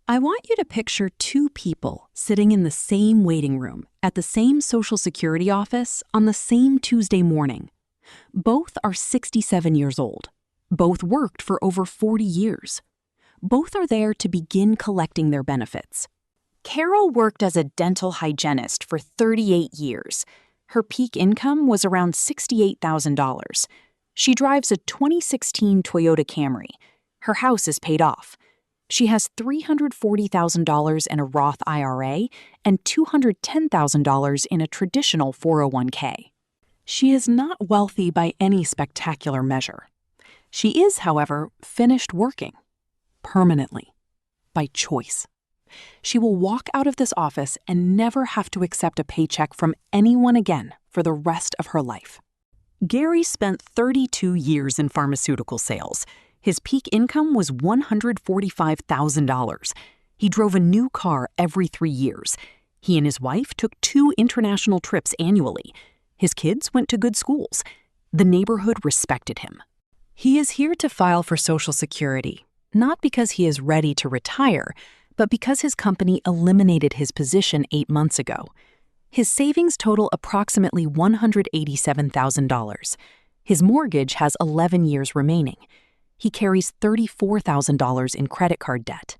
I want you to picture two people sitting in the same waiting room at the same Social Security office on the same Tuesday morning. Both are 67 years old. Both worked for over 40 years. Both are there to begin collecting their benefits. Carol worked as a dental hygienist for 38 years. Her peak income was around $68,000. She drives a 2016 Toyota Camry. Her house is paid off. She has $340,000 in a Roth IRA and $210,000 in a traditional 401k. She is not wealthy by any spectacular measure. She is, however, finished working. Permanently. By choice. She will walk out of this office and never have to accept a paycheck from anyone again for the rest of her life. Gary spent 32 years in pharmaceutical sales. His peak income was $145,000. He drove a new car every 3 years. He and his wife took 2 international trips annually. His kids went to good schools. The neighborhood respected him. He is here to file for Social Security, not because he is ready to retire, but because his company eliminated his position 8 months ago. His savings total approximately $187,000. His mortgage has 11 years remaining. He carries $34,000 in credit card debt.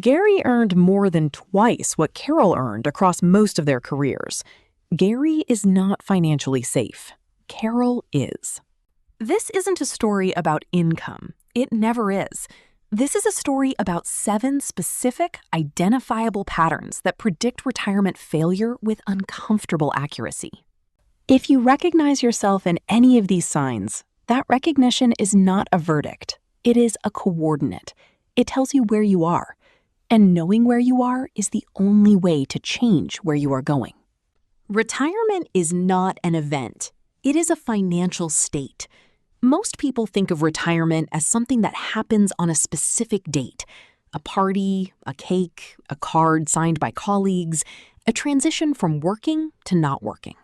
Gary earned more than twice what Carol earned across most of their careers. Gary is not financially safe. Carol is. This isn't a story about income. It never is. This is a story about 7 specific, identifiable patterns that predict retirement failure with uncomfortable accuracy. If you recognize yourself in any of these signs, that recognition is not a verdict. It is a coordinate. It tells you where you are. And knowing where you are is the only way to change where you are going. Retirement is not an event. It is a financial state. Most people think of retirement as something that happens on a specific date. A party, a cake, a card signed by colleagues, a transition from working to not working.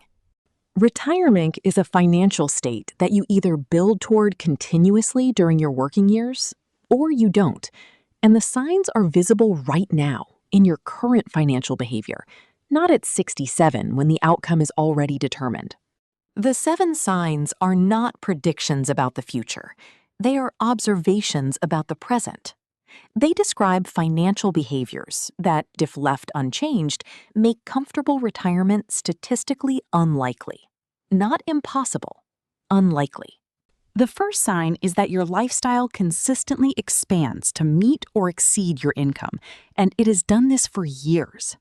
Retirement is a financial state that you either build toward continuously during your working years, or you don't. And the signs are visible right now in your current financial behavior, not at 67 when the outcome is already determined. The 7 signs are not predictions about the future. They are observations about the present. They describe financial behaviors that, if left unchanged, make comfortable retirement statistically unlikely. Not impossible, unlikely. The first sign is that your lifestyle consistently expands to meet or exceed your income, and it has done this for years.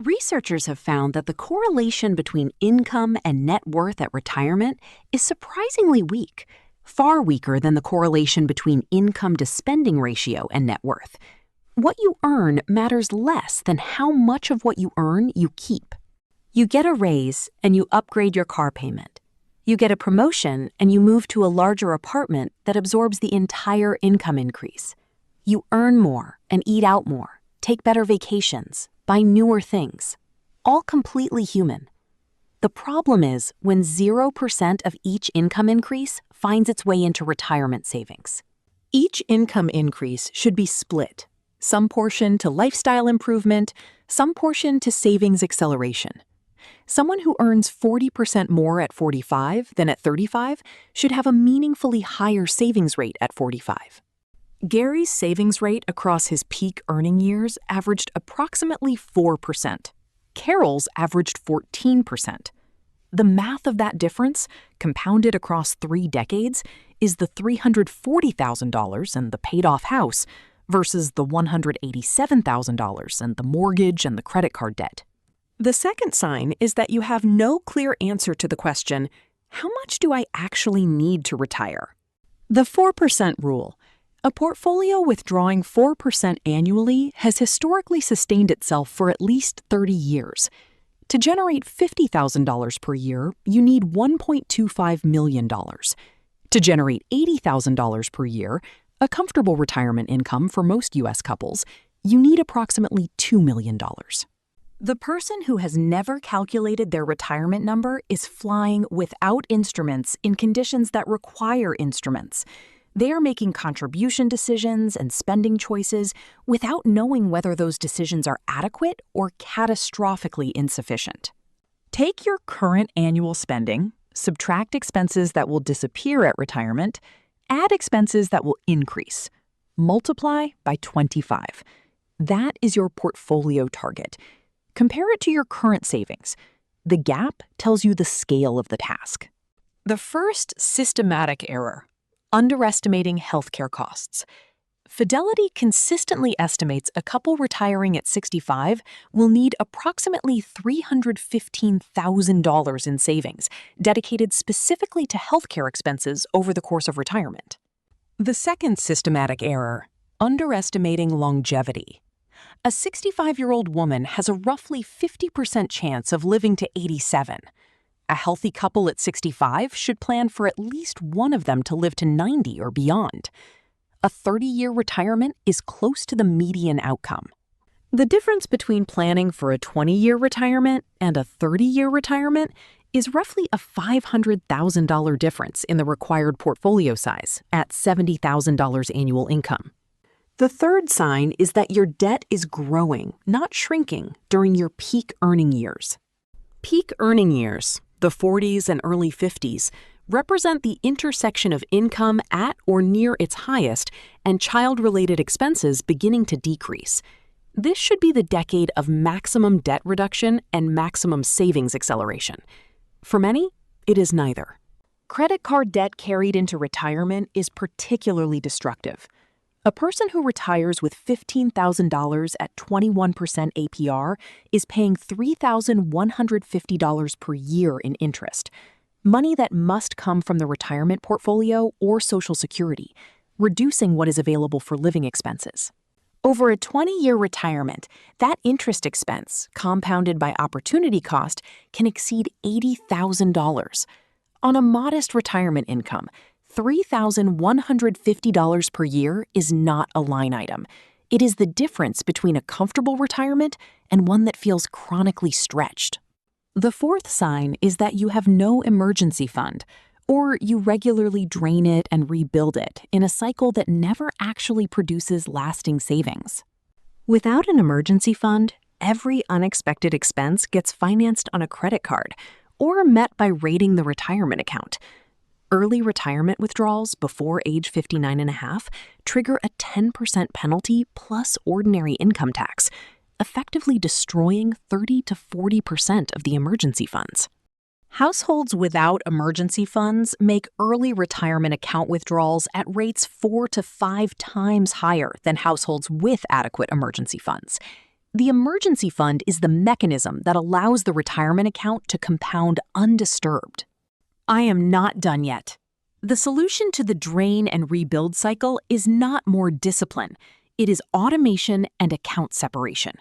Researchers have found that the correlation between income and net worth at retirement is surprisingly weak, far weaker than the correlation between income to spending ratio and net worth. What you earn matters less than how much of what you earn you keep. You get a raise and you upgrade your car payment. You get a promotion and you move to a larger apartment that absorbs the entire income increase. You earn more and eat out more, take better vacations, buy newer things. All completely human. The problem is when 0% of each income increase finds its way into retirement savings. Each income increase should be split, some portion to lifestyle improvement, some portion to savings acceleration. Someone who earns 40% more at 45 than at 35 should have a meaningfully higher savings rate at 45. Gary's savings rate across his peak earning years averaged approximately 4%. Carol's averaged 14%. The math of that difference, compounded across 3 decades, is the $340,000 and the paid-off house versus the $187,000 and the mortgage and the credit card debt. The second sign is that you have no clear answer to the question, how much do I actually need to retire? The 4% rule. A portfolio withdrawing 4% annually has historically sustained itself for at least 30 years. To generate $50,000 per year, you need $1.25 million. To generate $80,000 per year, a comfortable retirement income for most U.S. couples, you need approximately $2 million. The person who has never calculated their retirement number is flying without instruments in conditions that require instruments. They are making contribution decisions and spending choices without knowing whether those decisions are adequate or catastrophically insufficient. Take your current annual spending, subtract expenses that will disappear at retirement, add expenses that will increase. Multiply by 25. That is your portfolio target. Compare it to your current savings. The gap tells you the scale of the task. The first systematic error: underestimating healthcare costs. Fidelity consistently estimates a couple retiring at 65 will need approximately $315,000 in savings, dedicated specifically to healthcare expenses over the course of retirement. The second systematic error: underestimating longevity. A 65-year-old woman has a roughly 50% chance of living to 87. A healthy couple at 65 should plan for at least one of them to live to 90 or beyond. A 30-year retirement is close to the median outcome. The difference between planning for a 20-year retirement and a 30-year retirement is roughly a $500,000 difference in the required portfolio size at $70,000 annual income. The third sign is that your debt is growing, not shrinking, during your peak earning years. Peak earning years, the 40s and early 50s, represent the intersection of income at or near its highest and child-related expenses beginning to decrease. This should be the decade of maximum debt reduction and maximum savings acceleration. For many, it is neither. Credit card debt carried into retirement is particularly destructive. A person who retires with $15,000 at 21% APR is paying $3,150 per year in interest, money that must come from the retirement portfolio or Social Security, reducing what is available for living expenses. Over a 20-year retirement, that interest expense, compounded by opportunity cost, can exceed $80,000. On a modest retirement income, $3,150 per year is not a line item. It is the difference between a comfortable retirement and one that feels chronically stretched. The fourth sign is that you have no emergency fund, or you regularly drain it and rebuild it in a cycle that never actually produces lasting savings. Without an emergency fund, every unexpected expense gets financed on a credit card or met by raiding the retirement account. Early retirement withdrawals before age 59.5 trigger a 10% penalty plus ordinary income tax, effectively destroying 30 to 40% of the emergency funds. Households without emergency funds make early retirement account withdrawals at rates 4 to 5 times higher than households with adequate emergency funds. The emergency fund is the mechanism that allows the retirement account to compound undisturbed. I am not done yet. The solution to the drain and rebuild cycle is not more discipline. It is automation and account separation.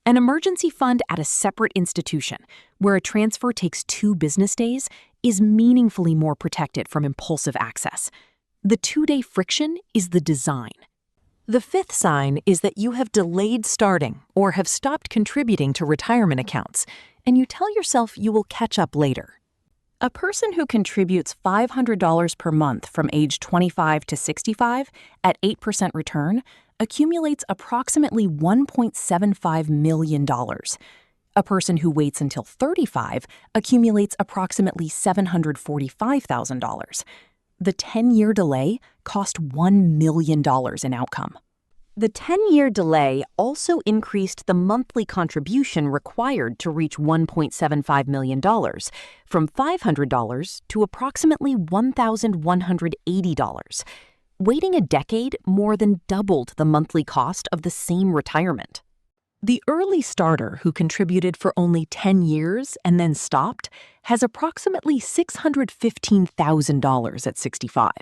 An emergency fund at a separate institution, where a transfer takes 2 business days, is meaningfully more protected from impulsive access. The 2-day friction is the design. The fifth sign is that you have delayed starting or have stopped contributing to retirement accounts, and you tell yourself you will catch up later. A person who contributes $500 per month from age 25 to 65 at 8% return accumulates approximately $1.75 million. A person who waits until 35 accumulates approximately $745,000. The 10-year delay cost $1 million in outcome. The 10-year delay also increased the monthly contribution required to reach $1.75 million, from $500 to approximately $1,180. Waiting a decade more than doubled the monthly cost of the same retirement. The early starter who contributed for only 10 years and then stopped has approximately $615,000 at 65.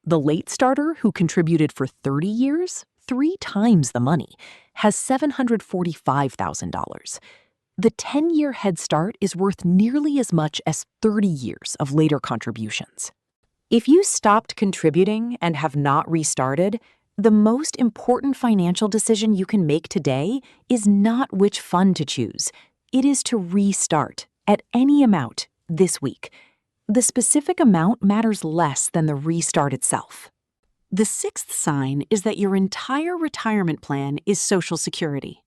The late starter who contributed for 30 years, 3 times the money, has $745,000. The 10-year head start is worth nearly as much as 30 years of later contributions. If you stopped contributing and have not restarted, The most important financial decision you can make today is not which fund to choose. It is to restart at any amount this week. The specific amount matters less than the restart itself. The sixth sign is that your entire retirement plan is Social Security.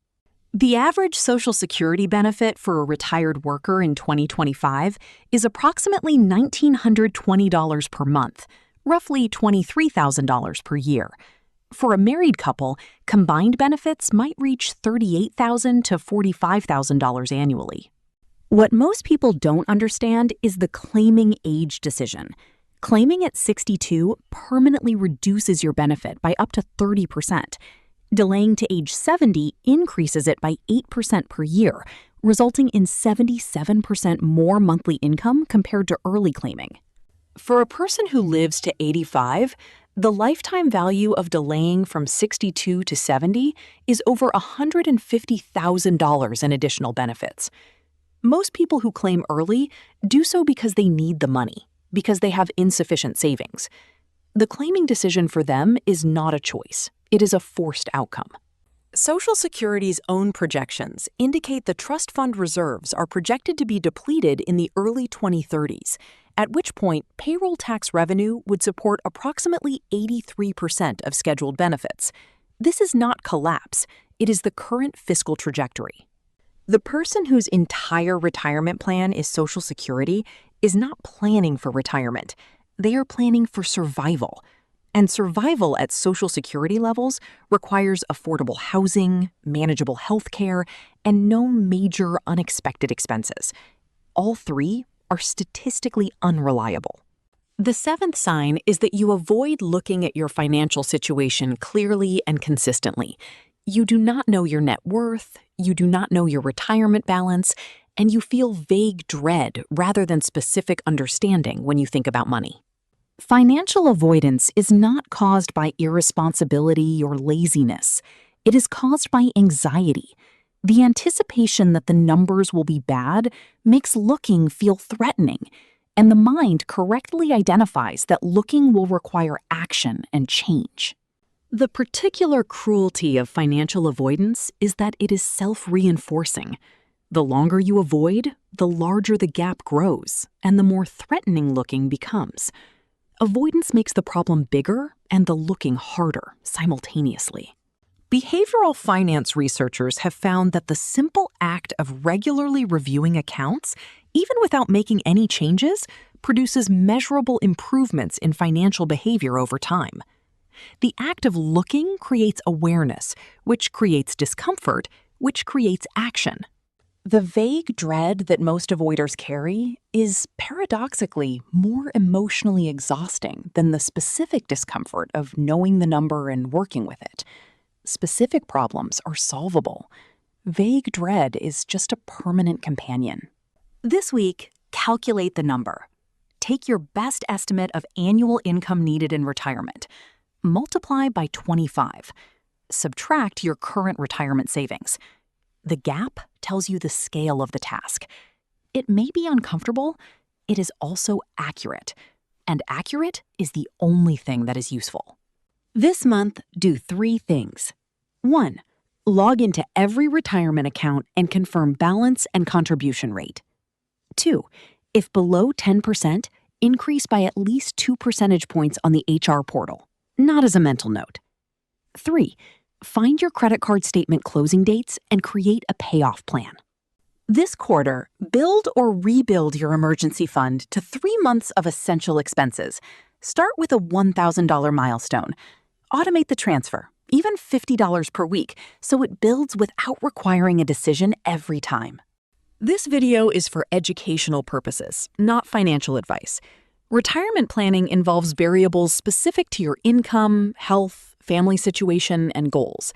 The average Social Security benefit for a retired worker in 2025 is approximately $1,920 per month, roughly $23,000 per year. For a married couple, combined benefits might reach $38,000 to $45,000 annually. What most people don't understand is the claiming age decision. Claiming at 62 permanently reduces your benefit by up to 30%. Delaying to age 70 increases it by 8% per year, resulting in 77% more monthly income compared to early claiming. For a person who lives to 85, the lifetime value of delaying from 62 to 70 is over $150,000 in additional benefits. Most people who claim early do so because they need the money, because they have insufficient savings. The claiming decision for them is not a choice. It is a forced outcome. Social Security's own projections indicate the trust fund reserves are projected to be depleted in the early 2030s, at which point payroll tax revenue would support approximately 83% of scheduled benefits. This is not collapse, it is the current fiscal trajectory. The person whose entire retirement plan is Social Security is not planning for retirement. They are planning for survival. And survival at Social Security levels requires affordable housing, manageable health care, and no major unexpected expenses. All three are statistically unreliable. The seventh sign is that you avoid looking at your financial situation clearly and consistently. You do not know your net worth, you do not know your retirement balance, and you feel vague dread rather than specific understanding when you think about money. Financial avoidance is not caused by irresponsibility or laziness. It is caused by anxiety. The anticipation that the numbers will be bad makes looking feel threatening, and the mind correctly identifies that looking will require action and change. The particular cruelty of financial avoidance is that it is self-reinforcing. The longer you avoid, the larger the gap grows, and the more threatening looking becomes. Avoidance makes the problem bigger and the looking harder simultaneously. Behavioral finance researchers have found that the simple act of regularly reviewing accounts, even without making any changes, produces measurable improvements in financial behavior over time. The act of looking creates awareness, which creates discomfort, which creates action. The vague dread that most avoiders carry is paradoxically more emotionally exhausting than the specific discomfort of knowing the number and working with it. Specific problems are solvable. Vague dread is just a permanent companion. This week, calculate the number. Take your best estimate of annual income needed in retirement. Multiply by 25. Subtract your current retirement savings. The gap tells you the scale of the task. It may be uncomfortable, it is also accurate. And accurate is the only thing that is useful. This month, do 3 things. 1. Log into every retirement account and confirm balance and contribution rate. 2. If below 10%, increase by at least 2 percentage points on the HR portal, not as a mental note. 3. Find your credit card statement closing dates and create a payoff plan. This quarter, build or rebuild your emergency fund to 3 months of essential expenses. Start with a $1,000 milestone. Automate the transfer, even $50 per week, so it builds without requiring a decision every time. This video is for educational purposes, not financial advice. Retirement planning involves variables specific to your income, health, family situation, and goals.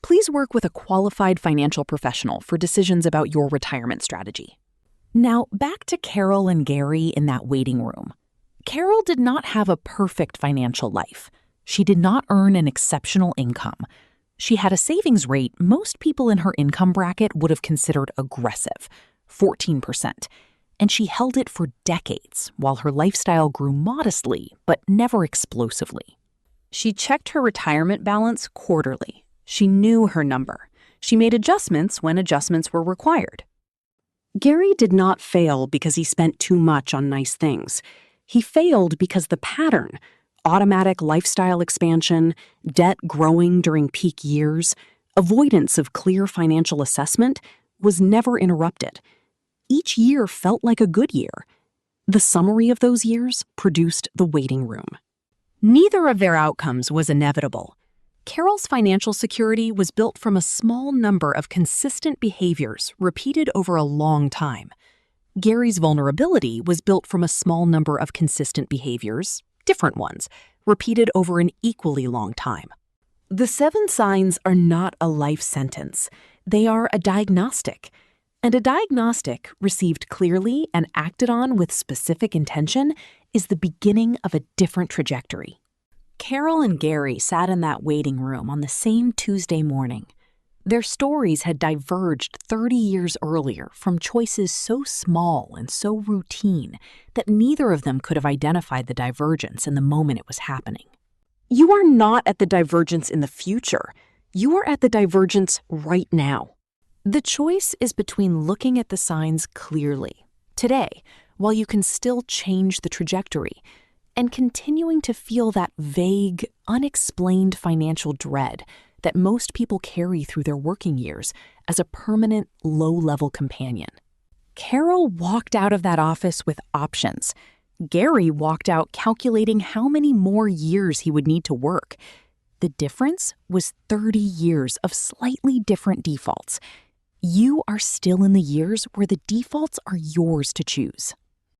Please work with a qualified financial professional for decisions about your retirement strategy. Now, back to Carol and Gary in that waiting room. Carol did not have a perfect financial life. She did not earn an exceptional income. She had a savings rate most people in her income bracket would have considered aggressive, 14%, and she held it for decades while her lifestyle grew modestly but never explosively. She checked her retirement balance quarterly. She knew her number. She made adjustments when adjustments were required. Gary did not fail because he spent too much on nice things. He failed because the pattern, automatic lifestyle expansion, debt growing during peak years, avoidance of clear financial assessment, was never interrupted. Each year felt like a good year. The summary of those years produced the waiting room. Neither of their outcomes was inevitable. Carol's financial security was built from a small number of consistent behaviors repeated over a long time. Gary's vulnerability was built from a small number of consistent behaviors, different ones, repeated over an equally long time. The 7 signs are not a life sentence. They are a diagnostic. And a diagnostic, received clearly and acted on with specific intention, is the beginning of a different trajectory. Carol and Gary sat in that waiting room on the same Tuesday morning. Their stories had diverged 30 years earlier from choices so small and so routine that neither of them could have identified the divergence in the moment it was happening. You are not at the divergence in the future. You are at the divergence right now. The choice is between looking at the signs clearly, today, while you can still change the trajectory, and continuing to feel that vague, unexplained financial dread that most people carry through their working years as a permanent, low-level companion. Carol walked out of that office with options. Gary walked out calculating how many more years he would need to work. The difference was 30 years of slightly different defaults. You are still in the years where the defaults are yours to choose.